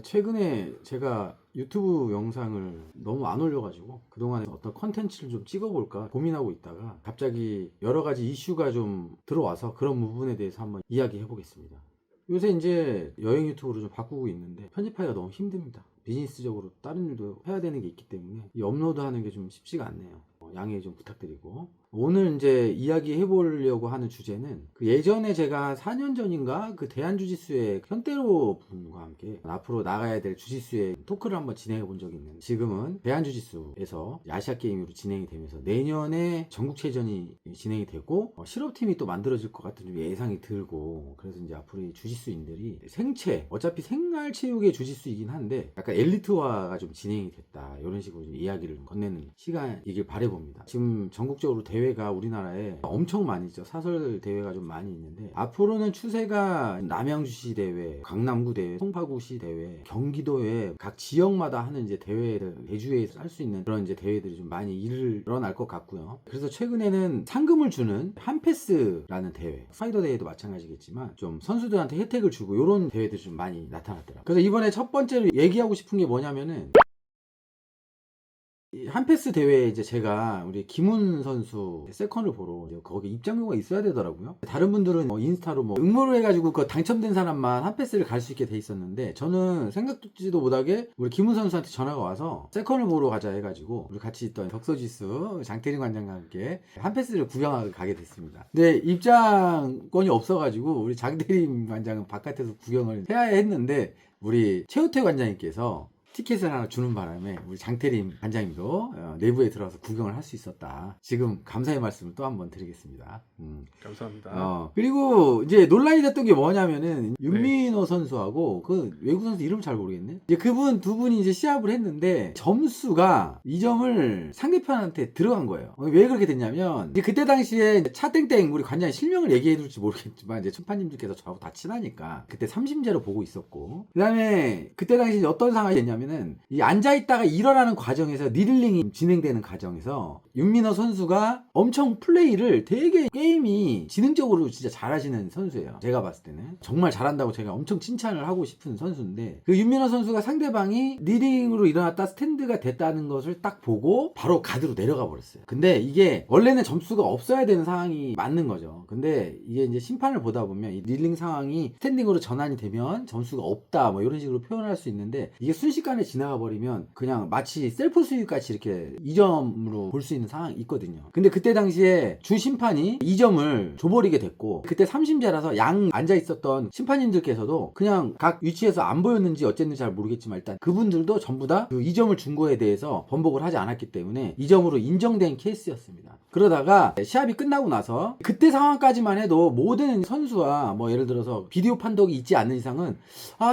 최근에 제가 유튜브 영상을 너무 안 올려가지고 그동안에 어떤 컨텐츠를 좀 찍어볼까 고민하고 있다가 갑자기 여러 가지 이슈가 좀 들어와서 그런 부분에 대해서 한번 이야기해 보겠습니다. 요새 이제 여행 유튜브로 좀 바꾸고 있는데 편집하기가 너무 힘듭니다. 비즈니스적으로 다른 일도 해야 되는 게 있기 때문에 이 업로드하는 게 좀 쉽지가 않네요. 양해 좀 부탁드리고, 오늘 이제 이야기해 보려고 하는 주제는 그 예전에 제가 4년 전인가 그 대한주짓수의 현대로 분과 함께 앞으로 나가야 될 주짓수의 토크를 한번 진행해 본 적이 있는데, 지금은 대한주짓수에서 아시아게임으로 진행이 되면서 내년에 전국체전이 진행이 되고 실업팀이 또 만들어질 것 같은 좀 예상이 들고, 그래서 이제 앞으로 이 주짓수인들이 생체, 어차피 생활체육의 주짓수이긴 한데 약간 엘리트화가 좀 진행이 됐다, 이런 식으로 좀 이야기를 건네는 시간이길 바라봅니다. 지금 전국적으로 대회가 우리나라에 엄청 많이 있죠. 사설 대회가 좀 많이 있는데 앞으로는 추세가 남양주시 대회, 강남구 대회, 송파구시 대회, 경기도에 각 지역마다 하는 이제 대회를 대주에서 할 수 있는 그런 이제 대회들이 좀 많이 일어날 것 같고요. 그래서 최근에는 상금을 주는 한패스라는 대회, 스파이더 대회도 마찬가지겠지만 좀 선수들한테 혜택을 주고 이런 대회들이 좀 많이 나타났더라고요. 그래서 이번에 첫 번째로 얘기하고 싶은 게 뭐냐면은, 이 한패스 대회에 이제 제가 우리 김훈 선수 세컨을 보러 이제 거기 입장료가 있어야 되더라고요. 다른 분들은 인스타로 응모를 해가지고 그 당첨된 사람만 한패스를 갈 수 있게 돼 있었는데, 저는 생각지도 못하게 우리 김훈 선수한테 전화가 와서 세컨을 보러 가자 해가지고 우리 같이 있던 덕서지수 장태림 관장과 함께 한패스를 구경하러 가게 됐습니다. 근데 입장권이 없어가지고 우리 장태림 관장은 바깥에서 구경을 해야 했는데, 우리 최우태 관장님께서 티켓을 하나 주는 바람에 우리 장태림 관장님도 내부에 들어와서 구경을 할 수 있었다. 지금 감사의 말씀을 또 한번 드리겠습니다. 감사합니다. 그리고 이제 논란이 됐던 게 뭐냐면은 윤민호 선수하고 그 외국 선수 이름 잘 모르겠네. 이제 그분 두 분이 이제 시합을 했는데 점수가 2점을 상대편한테 들어간 거예요. 왜 그렇게 됐냐면, 이제 그때 당시에 차땡땡 우리 관장이 실명을 얘기해 줄지 모르겠지만 이제 심판님들께서 저하고 다 친하니까 그때 삼심제로 보고 있었고, 그 다음에 그때 당시 어떤 상황이 됐냐면은 이 앉아있다가 일어나는 과정에서 니들링이 진행되는 과정에서 윤민호 선수가 엄청 플레이를 되게 게임이 지능적으로 진짜 잘하시는 선수예요. 제가 봤을 때는 정말 잘한다고 제가 엄청 칭찬을 하고 싶은 선수인데, 그 윤민호 선수가 상대방이 니링으로 일어났다 스탠드가 됐다는 것을 딱 보고 바로 가드로 내려가 버렸어요. 근데 이게 원래는 점수가 없어야 되는 상황이 맞는 거죠. 근데 이게 이제 심판을 보다 보면 이 니링 상황이 스탠딩으로 전환이 되면 점수가 없다 뭐 이런 식으로 표현할 수 있는데, 이게 순식간에 지나가 버리면 그냥 마치 셀프 수익 같이 이렇게 2점으로 볼 수 있는 상황이 있거든요. 근데 그때 당시에 주 심판이 2점을 줘버리게 됐고, 그때 삼심제라서 양 앉아 있었던 심판님들께서도 그냥 각 위치에서 안 보였는지 어쨌는지 잘 모르겠지만 일단 그분들도 전부 다 그 2점을 준 거에 대해서 번복을 하지 않았기 때문에 2점으로 인정된 케이스였습니다. 그러다가 시합이 끝나고 나서 그때 상황까지만 해도 모든 선수와 예를 들어서 비디오 판독이 있지 않는 이상은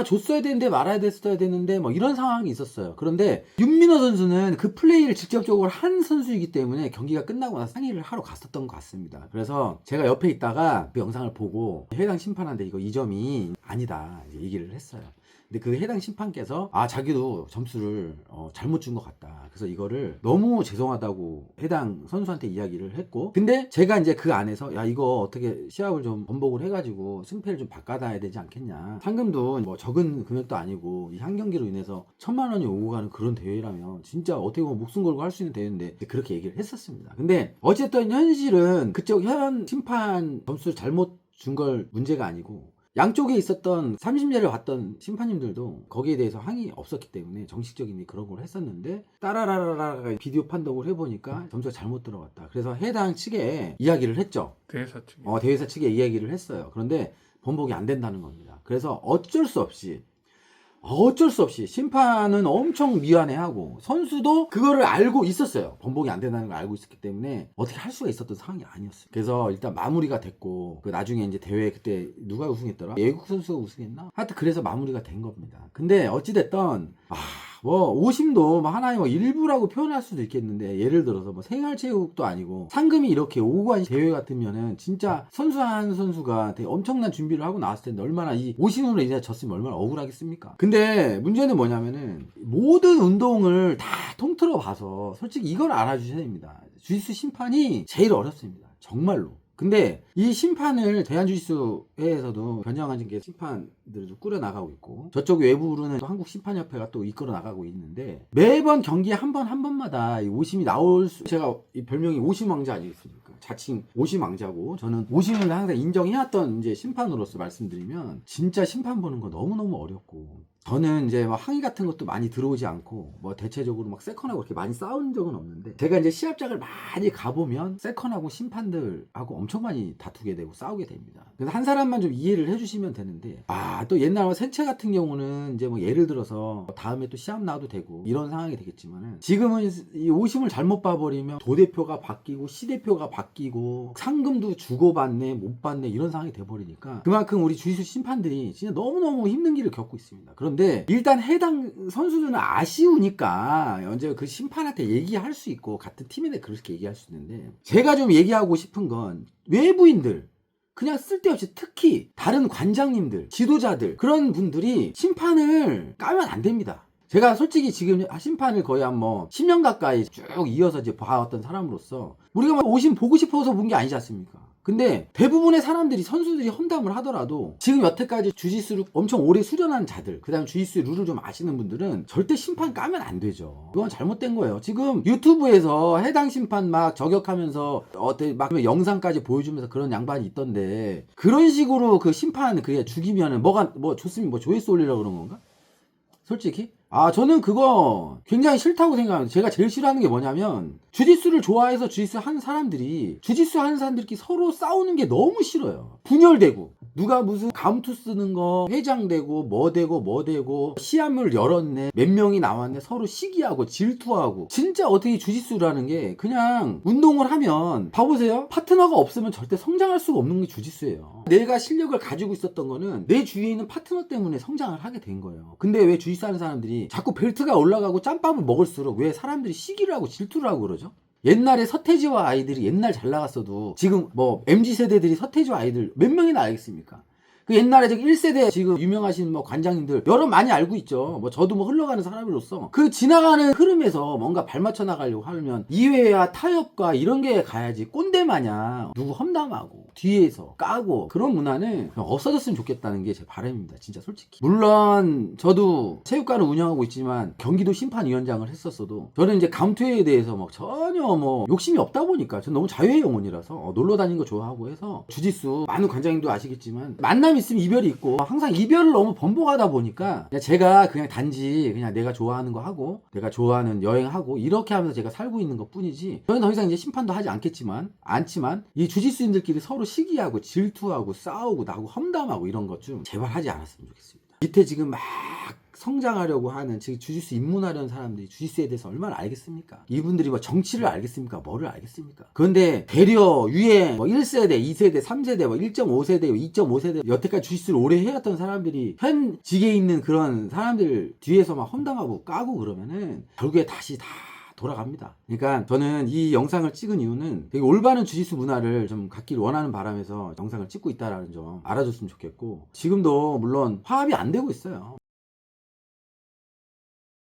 줬어야 되는데 말아야 됐어야 되는데 이런 상황이 있었어요. 그런데 윤민호 선수는 그 플레이를 직접적으로 한 선수이기 때문에 경기가 끝나고 나서 상의를 하러 갔었던 것 같습니다. 그래서 제가 옆에 있다가 그 영상을 보고 해당 심판한테 이거 2점이 아니다 얘기를 했어요. 근데 그 해당 심판께서 자기도 점수를 잘못 준 것 같다. 그래서 이거를 너무 죄송하다고 해당 선수한테 이야기를 했고, 근데 제가 이제 그 안에서 이거 어떻게 시합을 좀 번복을 해가지고 승패를 좀 바꿔놔야 되지 않겠냐. 상금도 적은 금액도 아니고 이 한 경기로 인해서 1,000만 원이 오고 가는 그런 대회라면 진짜 어떻게 보면 목숨 걸고 할 수 있는 대회인데 그렇게 얘기를 했었습니다. 근데 어쨌든 현실은 그쪽 현 심판 점수를 잘못 준 걸 문제가 아니고, 양쪽에 있었던 삼심제를 봤던 심판님들도 거기에 대해서 항의 없었기 때문에 정식적인 그런 걸 했었는데, 따라라라라 비디오 판독을 해보니까 점수가 잘못 들어갔다. 그래서 해당 측에 이야기를 했죠. 대회사 측. 대회사 측에 이야기를 했어요. 그런데 번복이 안 된다는 겁니다. 그래서 어쩔 수 없이 심판은 엄청 미안해하고 선수도 그거를 알고 있었어요. 번복이 안 된다는 걸 알고 있었기 때문에 어떻게 할 수가 있었던 상황이 아니었어요. 그래서 일단 마무리가 됐고, 그 나중에 이제 대회 그때 누가 우승했더라? 외국 선수가 우승했나? 하여튼 그래서 마무리가 된 겁니다. 근데 어찌됐던 오심도 하나의 일부라고 표현할 수도 있겠는데, 예를 들어서 생활체육도 아니고 상금이 이렇게 오고 간 대회 같으면은 진짜 선수 한 선수가 되게 엄청난 준비를 하고 나왔을 텐데 얼마나 이 오심으로 인해 졌으면 얼마나 억울하겠습니까? 근데 문제는 뭐냐면은 모든 운동을 다 통틀어 봐서 솔직히 이걸 알아주셔야 됩니다. 주짓수 심판이 제일 어렵습니다. 정말로. 근데 이 심판을 대한주짓수회에서도 변정한징계 심판들을 좀 꾸려나가고 있고, 저쪽 외부로는 또 한국심판협회가 또 이끌어 나가고 있는데, 매번 경기에 한 번마다 이 오심이 제가 이 별명이 오심왕자 아니겠습니까? 자칭 오심왕자고, 저는 오심을 항상 인정해왔던 이제 심판으로서 말씀드리면, 진짜 심판 보는 거 너무너무 어렵고, 저는 이제 막 항의 같은 것도 많이 들어오지 않고, 뭐 대체적으로 막 세컨하고 그렇게 많이 싸운 적은 없는데, 제가 이제 시합장을 많이 가보면 세컨하고 심판들하고 엄청 많이 다투게 되고 싸우게 됩니다. 그래서 한 사람만 좀 이해를 해주시면 되는데, 또 옛날 생체 같은 경우는 이제 뭐 예를 들어서 다음에 또 시합 나와도 되고 이런 상황이 되겠지만은, 지금은 이 오심을 잘못 봐버리면 도대표가 바뀌고 시대표가 바뀌고 상금도 주고받네 못 받네 이런 상황이 돼버리니까, 그만큼 우리 주짓수 심판들이 진짜 너무너무 힘든 길을 겪고 있습니다. 그런데 일단 해당 선수들은 아쉬우니까 언제 그 심판한테 얘기할 수 있고, 같은 팀인데 그렇게 얘기할 수 있는데, 제가 좀 얘기하고 싶은 건 외부인들, 그냥 쓸데없이 특히 다른 관장님들, 지도자들, 그런 분들이 심판을 까면 안 됩니다. 제가 솔직히 지금 심판을 거의 한 10년 가까이 쭉 이어서 이제 봐왔던 사람으로서, 우리가 막 오심 보고 싶어서 본 게 아니지 않습니까? 근데 대부분의 사람들이, 선수들이 험담을 하더라도 지금 여태까지 주짓수를 엄청 오래 수련한 자들, 그 다음에 주짓수의 룰을 좀 아시는 분들은 절대 심판 까면 안 되죠. 그건 잘못된 거예요. 지금 유튜브에서 해당 심판 막 저격하면서 막 영상까지 보여주면서 그런 양반이 있던데, 그런 식으로 그 심판 그게 죽이면은 좋으면 조회수 올리려고 그런 건가? 솔직히? 저는 그거 굉장히 싫다고 생각합니다. 제가 제일 싫어하는 게 뭐냐면, 주짓수를 좋아해서 주짓수 하는 사람들이, 주짓수 하는 사람들끼리 서로 싸우는 게 너무 싫어요. 분열되고, 누가 무슨 감투 쓰는 거 회장되고 뭐 되고 시합을 열었네, 몇 명이 나왔네, 서로 시기하고 질투하고. 진짜 어떻게 주짓수라는 게 그냥 운동을 하면, 봐보세요, 파트너가 없으면 절대 성장할 수가 없는 게 주짓수예요. 내가 실력을 가지고 있었던 거는 내 주위에 있는 파트너 때문에 성장을 하게 된 거예요. 근데 왜 주짓수 하는 사람들이 자꾸 벨트가 올라가고 짬밥을 먹을수록 왜 사람들이 시기를 하고 질투를 하고 그러죠? 옛날에 서태지와 아이들이 옛날 잘 나갔어도 지금 MZ세대들이 서태지와 아이들 몇 명이나 알겠습니까? 그 옛날에 1세대 지금 유명하신 관장님들 여러 많이 알고 있죠. 저도 흘러가는 사람으로서 그 지나가는 흐름에서 뭔가 발맞춰 나가려고 하면 이회와 타협과 이런 게 가야지, 꼰대 마냥 누구 험담하고 뒤에서 까고 그런 문화는 없어졌으면 좋겠다는 게 제 바람입니다. 진짜 솔직히. 물론 저도 체육관을 운영하고 있지만 경기도 심판위원장을 했었어도, 저는 이제 감투회에 대해서 전혀 욕심이 없다 보니까, 저는 너무 자유의 영혼이라서 놀러 다니는 거 좋아하고 해서, 주짓수 많은 관장님도 아시겠지만 만남 있으면 이별이 있고, 항상 이별을 너무 번복하다 보니까 제가 그냥 단지 그냥 내가 좋아하는 거 하고 내가 좋아하는 여행하고 이렇게 하면서 제가 살고 있는 것 뿐이지, 저는 더 이상 이제 심판도 하지 않지만 이 주짓수인들끼리 서로 시기하고 질투하고 싸우고 나고 험담하고 이런 것 좀 제발 하지 않았으면 좋겠습니다. 밑에 지금 막 성장하려고 하는, 지금 주짓수 입문하려는 사람들이 주짓수에 대해서 얼마나 알겠습니까? 이분들이 정치를 알겠습니까? 뭐를 알겠습니까? 그런데 되려 위에 1세대, 2세대, 3세대, 1.5세대, 2.5세대 여태까지 주짓수를 오래 해왔던 사람들이 현직에 있는 그런 사람들 뒤에서 막 험담하고 까고 그러면은 결국에 다시 다 돌아갑니다. 그러니까 저는 이 영상을 찍은 이유는 되게 올바른 주짓수 문화를 좀 갖기를 원하는 바람에서 영상을 찍고 있다라는 점 알아줬으면 좋겠고, 지금도 물론 화합이 안 되고 있어요.